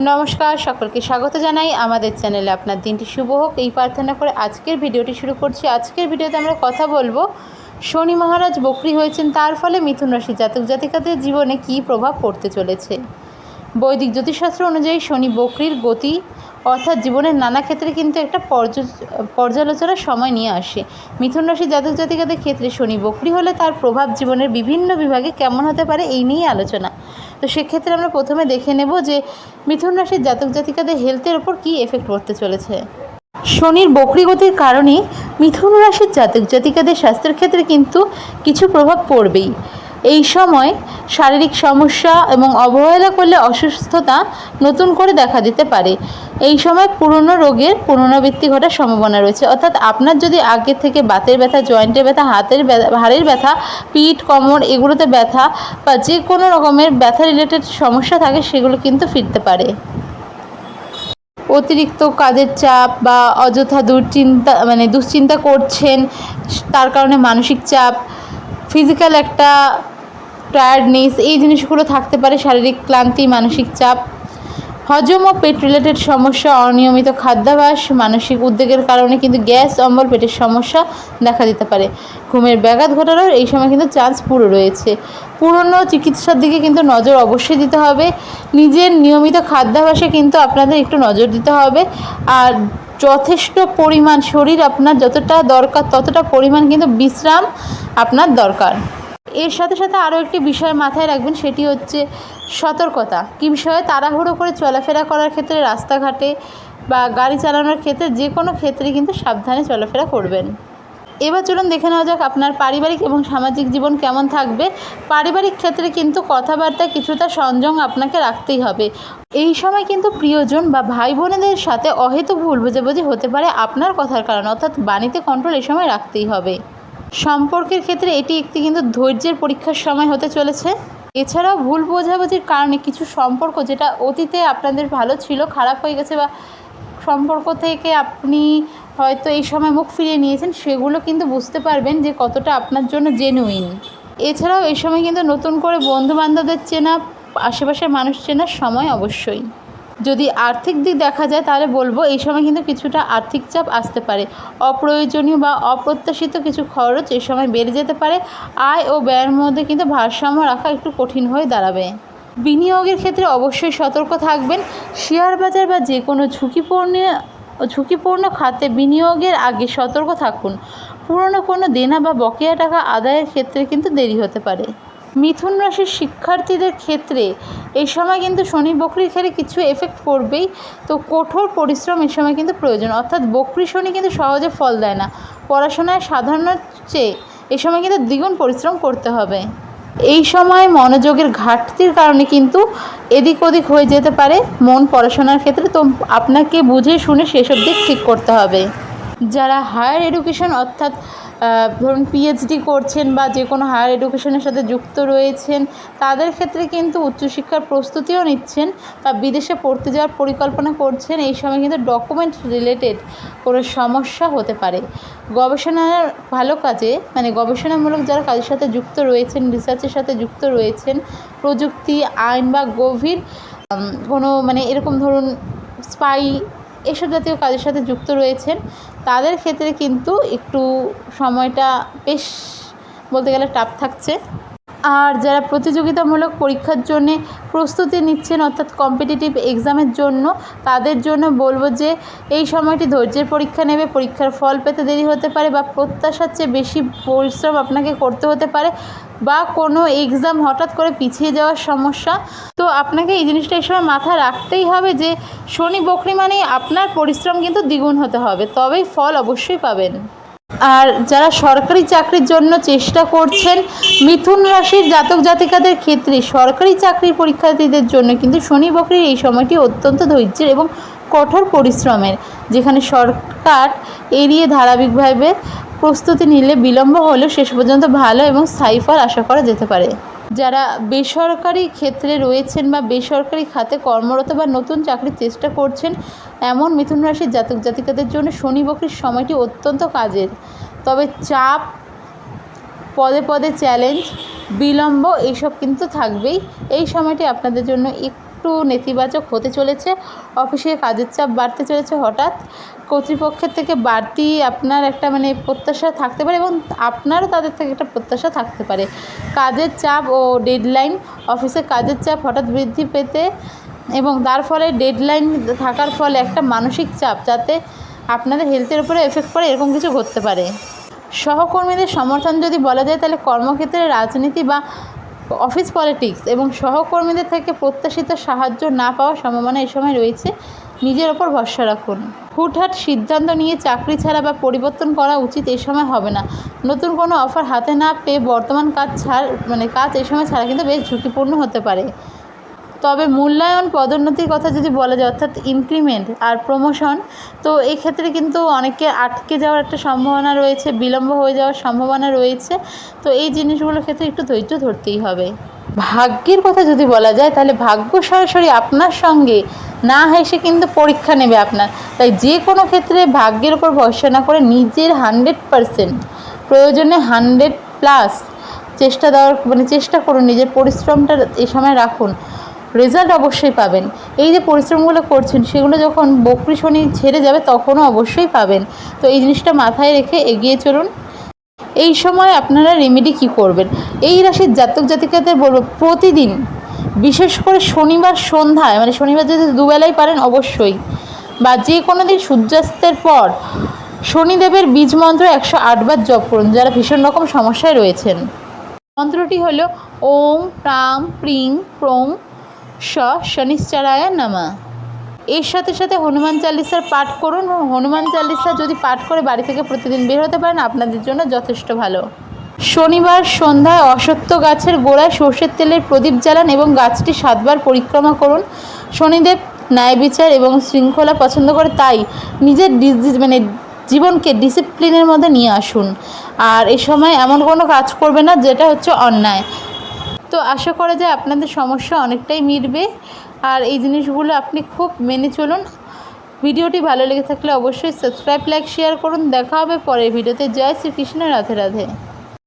নমস্কার, সকলকে স্বাগত জানাই আমাদের চ্যানেলে। আপনার দিনটি শুভ হোক এই প্রার্থনা করে আজকের ভিডিওটি শুরু করছি। আজকের ভিডিওতে আমরা কথা বলবো শনি মহারাজ বক্রী হয়েছেন, তার ফলে মিথুন রাশি জাতক জাতিকাদের জীবনে কী প্রভাব পড়তে চলেছে। বৈদিক জ্যোতিষশাস্ত্র অনুযায়ী শনি বক্রীর গতি অর্থাৎ জীবনের নানা ক্ষেত্রে কিন্তু একটা পর্যালোচনার সময় নিয়ে আসে। মিথুন রাশি জাতক জাতিকাদের ক্ষেত্রে শনি বক্রী হলে তার প্রভাব জীবনের বিভিন্ন বিভাগে কেমন হতে পারে এই নিয়েই আলোচনা। তো সেক্ষেত্রে আমরা প্রথমে দেখে নেব যে মিথুন রাশির জাতক জাতিকাদের হেলথের ওপর কী এফেক্ট পড়তে চলেছে। শনির বক্রী গতির কারণে মিথুন রাশির জাতক জাতিকাদের স্বাস্থ্যের ক্ষেত্রে কিন্তু কিছু প্রভাব পড়বেই। এই সময় শারীরিক সমস্যা এবং অবহেলা করলে অসুস্থতা নতুন করে দেখা দিতে পারে। এই সময় পুরনো রোগের পুনরাবৃত্তি ঘটার সম্ভাবনা রয়েছে, অর্থাৎ আপনার যদি আগের থেকে বাতের ব্যথা, জয়েন্টের ব্যথা, হাড়ের ব্যথা, পিঠ, কোমর এগুলোতে ব্যথা বা যে কোনো রকমের ব্যথা রিলেটেড সমস্যা থাকে সেগুলো কিন্তু ফিরতে পারে। অতিরিক্ত কাজের চাপ বা অযথা দুশ্চিন্তা করছেন, তার কারণে মানসিক চাপ, ফিজিক্যাল একটা টায়ার্ডনেস এই জিনিসগুলো থাকতে পারে। শারীরিক ক্লান্তি, মানসিক চাপ, হজম ও পেট রিলেটেড সমস্যা, অনিয়মিত খাদ্যাভ্যাস, মানসিক উদ্বেগের কারণে কিন্তু গ্যাস অম্বল, পেটের সমস্যা দেখা দিতে পারে। ঘুমের ব্যাঘাত ঘটানোর এই সময় কিন্তু চান্স পুরো রয়েছে। পুরনো চিকিৎসার দিকে কিন্তু নজর অবশ্যই দিতে হবে। নিজের নিয়মিত খাদ্যাভ্যাসে কিন্তু আপনাদের একটু নজর দিতে হবে। আর যথেষ্ট পরিমাণ শরীর আপনার যতটা দরকার ততটা পরিমাণ কিন্তু বিশ্রাম আপনার দরকার। এর সাথে সাথে আরও একটি বিষয় মাথায় রাখবেন, সেটি হচ্ছে সতর্কতা। কী বিষয়ে? তাড়াহুড়ো করে চলাফেরা করার ক্ষেত্রে, রাস্তাঘাটে বা গাড়ি চালানোর ক্ষেত্রে, যে কোনো ক্ষেত্রে কিন্তু সাবধানে চলাফেরা করবেন। এবার চলুন দেখে নেওয়া যাক আপনার পারিবারিক এবং সামাজিক জীবন কেমন থাকবে। পারিবারিক ক্ষেত্রে কিন্তু কথাবার্তায় কিছুটা সংযম আপনাকে রাখতেই হবে। এই সময় কিন্তু প্রিয়জন বা ভাই বোনেদের সাথে অহেতুক ভুল বোঝাবুঝি হতে পারে আপনার কথার কারণে, অর্থাৎ বাণীতে কন্ট্রোল এই সময় রাখতেই হবে। সম্পর্কের ক্ষেত্রে এটি একটি কিন্তু ধৈর্যের পরীক্ষার সময় হতে চলেছে। এছাড়াও ভুল বোঝাবুঝির কারণে কিছু সম্পর্ক যেটা অতীতে আপনাদের ভালো ছিল খারাপ হয়ে গেছে, বা সম্পর্ক থেকে আপনি হয়তো এই সময় মুখ ফিরিয়ে নিয়েছেন, সেগুলো কিন্তু বুঝতে পারবেন যে কতটা আপনার জন্য জেনুইন। এছাড়াও এই সময় কিন্তু নতুন করে বন্ধুবান্ধবদের চেনা, আশেপাশের মানুষ চেনার সময় অবশ্যই। যদি আর্থিক দিক দেখা যায় তাহলে বলবো এই সময় কিন্তু কিছুটা আর্থিক চাপ আসতে পারে। অপ্রয়োজনীয় বা অপ্রত্যাশিত কিছু খরচ এই সময় বেড়ে যেতে পারে। আয় ও ব্যয়ের মধ্যে কিন্তু ভারসাম্য রাখা একটু কঠিন হয়ে দাঁড়াবে। বিনিয়োগের ক্ষেত্রে অবশ্যই সতর্ক থাকবেন। শেয়ার বাজার বা যে কোনো ঝুঁকিপূর্ণ খাতে বিনিয়োগের আগে সতর্ক থাকুন। পুরনো কোনো দেনা বা বকেয়া টাকা আদায়ের ক্ষেত্রে কিন্তু দেরি হতে পারে। মিথুন রাশির শিক্ষার্থীদের ক্ষেত্রে এই সময় কিন্তু শনি বক্রীর ক্ষেত্রে কিছু এফেক্ট পড়বেই। তো কঠোর পরিশ্রম এই সময় কিন্তু প্রয়োজন, অর্থাৎ বক্রী শনি কিন্তু সহজে ফল দেয় না। পড়াশোনায় সাধারণের চেয়ে এই সময় কিন্তু দ্বিগুণ পরিশ্রম করতে হবে। এই সময় মনোযোগের ঘাটতির কারণে কিন্তু এদিক ওদিক হয়ে যেতে পারে মন পড়াশোনার ক্ষেত্রে। তো আপনাকে বুঝে শুনে সেসব দিক ঠিক করতে হবে। যারা হায়ার এডুকেশন অর্থাৎ ধরুন পিএইচডি করছেন বা যে কোনো হায়ার এডুকেশনের সাথে যুক্ত রয়েছেন, তাদের ক্ষেত্রে কিন্তু উচ্চশিক্ষার প্রস্তুতিও নিচ্ছেন বা বিদেশে পড়তে যাওয়ার পরিকল্পনা করছেন, এই সময় কিন্তু ডকুমেন্ট রিলেটেড কোনো সমস্যা হতে পারে। গবেষণার ভালো কাজে গবেষণামূলক যারা কাজের সাথে যুক্ত রয়েছেন, রিসার্চের সাথে যুক্ত রয়েছেন, প্রযুক্তি, আইন বা গভীর কোনো এরকম ধরুন স্পাই এসব জাতীয় কাজের সাথে যুক্ত রয়েছেন, তাদের ক্ষেত্রে কিন্তু একটু সময়টা বেশ বলতে গেলে টাফ থাকছে। আর যারা প্রতিযোগিতামূলক পরীক্ষার জন্যে প্রস্তুতি নিচ্ছেন অর্থাৎ কম্পিটিটিভ এক্সামের জন্য, তাদের জন্য বলবো যে এই সময়টি ধৈর্যের পরীক্ষা নেবে। পরীক্ষার ফল পেতে দেরি হতে পারে বা প্রত্যাশার চেয়ে বেশি পরিশ্রম আপনাকে করতে হতে পারে, বা কোনো এক্সাম হঠাৎ করে পিছিয়ে যাওয়ার সমস্যা। তো আপনাকে এই জিনিসটা এই সময় মাথায় রাখতেই হবে যে শনি বক্রী মানেই আপনার পরিশ্রম কিন্তু দ্বিগুণ হতে হবে, তবেই ফল অবশ্যই পাবেন। আর যারা সরকারি চাকরির জন্য চেষ্টা করছেন, মিথুন রাশির জাতক জাতিকাদের ক্ষেত্রে সরকারি চাকরির পরীক্ষার্থীদের জন্য কিন্তু শনি বক্রীর এই সময়টি অত্যন্ত ধৈর্যের এবং কঠোর পরিশ্রমের, যেখানে সরকার এড়িয়ে ধারাবাহিকভাবে প্রস্তুতি নিলে বিলম্ব হলেও শেষ পর্যন্ত ভালো এবং স্থায়ী ফল আশা করা যেতে পারে। যারা বেসরকারি ক্ষেত্রে রয়েছেন বা বেসরকারি খাতে কর্মরত বা নতুন চাকরির চেষ্টা করছেন, এমন মিথুন রাশির জাতক জাতিকাদের জন্য শনি বক্রীর সময়টি অত্যন্ত কাজের। তবে চাপ, পদে পদে চ্যালেঞ্জ, বিলম্ব এইসব কিন্তু থাকবেই। এই সময়টি আপনাদের জন্য একটু নেতিবাচক হতে চলেছে। অফিসে কাজের চাপ বাড়তে চলেছে, হঠাৎ কর্তৃপক্ষের থেকে বাড়তি আপনার একটা প্রত্যাশা থাকতে পারে এবং আপনারও তাদের থেকে একটা প্রত্যাশা থাকতে পারে। কাজের চাপ ও ডেডলাইন, অফিসে কাজের চাপ হঠাৎ বৃদ্ধি পেতে এবং তার ফলে ডেডলাইন থাকার ফলে একটা মানসিক চাপ, যাতে আপনাদের হেলথের উপরে এফেক্ট পড়ে, এরকম কিছু ঘটতে পারে। সহকর্মীদের সমর্থন যদি বলা যায়, তাহলে কর্মক্ষেত্রে রাজনীতি বা অফিস পলিটিক্স এবং সহকর্মীদের থেকে প্রত্যাশিত সাহায্য না পাওয়ার সম্ভাবনা এই সময় রয়েছে। নিজের ওপর ভরসা রাখুন। হুটহাট সিদ্ধান্ত নিয়ে চাকরি ছাড়া বা পরিবর্তন করা উচিত এই সময় হবে না। নতুন কোনো অফার হাতে না পেয়ে বর্তমান কাজ এই সময় ছাড়া কিন্তু বেশ ঝুঁকিপূর্ণ হতে পারে। তবে মূল্যায়ন, পদোন্নতির কথা যদি বলা যায়, অর্থাৎ ইনক্রিমেন্ট আর প্রমোশন, তো এই ক্ষেত্রে কিন্তু অনেকে আটকে যাওয়ার একটা সম্ভাবনা রয়েছে, বিলম্ব হয়ে যাওয়ার সম্ভাবনা রয়েছে। তো এই জিনিসগুলোর ক্ষেত্রে একটু ধৈর্য ধরতেই হবে। ভাগ্যের কথা যদি বলা যায়, তাহলে ভাগ্য সরাসরি আপনার সঙ্গে না হেসে কিন্তু পরীক্ষা নেবে আপনার। তাই যে কোনো ক্ষেত্রে ভাগ্যের ওপর ভরসা না করে নিজের 100%, প্রয়োজনে 100+ চেষ্টা করুন, নিজের পরিশ্রমটা এই সময় রাখুন, রেজাল্ট অবশ্যই পাবেন। এই যে পরিশ্রমগুলো করছেন, সেগুলো যখন বকরি শনি ছেড়ে যাবে তখনও অবশ্যই পাবেন। তো এই জিনিসটা মাথায় রেখে এগিয়ে চলুন। এই সময় আপনারা রেমেডি কী করবেন? এই রাশির জাতক জাতিকাদের বলবো, প্রতিদিন বিশেষ করে শনিবার সন্ধ্যায়, শনিবার যদি দুবেলাই পারেন অবশ্যই, বা যে কোনো দিন সূর্যাস্তের পর শনিদেবের বীজ মন্ত্র 108 বার জপ করুন, যারা ভীষণ রকম সমস্যায় রয়েছেন। মন্ত্রটি হলো ওম প্রাং প্রিং প্রং শনিশ্চরায় নমঃ। এর সাথে সাথে হনুমান চালিসার পাঠ করুন। হনুমান চালিসা যদি পাঠ করে বাড়ি থেকে প্রতিদিন বের হতে পারেন, আপনাদের জন্য যথেষ্ট ভালো। শনিবার সন্ধ্যায় অশ্বত্থ গাছের গোড়ায় সর্ষের তেলের প্রদীপ জ্বালান এবং গাছটি 7 বার পরিক্রমা করুন। শনিদেব ন্যায় বিচার এবং শৃঙ্খলা পছন্দ করে, তাই নিজের জীবনকে ডিসিপ্লিনের মধ্যে নিয়ে আসুন। আর এই সময় এমন কোনো কাজ করবে না যেটা হচ্ছে অন্যায়। তো আশা করা যায় আপনাদের সমস্যা অনেকটাই মিটবে। আর এই জিনিসগুলো আপনি খুব মেনে চলুন। ভিডিওটি ভালো লেগে থাকলে অবশ্যই সাবস্ক্রাইব, লাইক, শেয়ার করুন। দেখা হবে পরের ভিডিওতে। জয় শ্রীকৃষ্ণ, রাধে রাধে।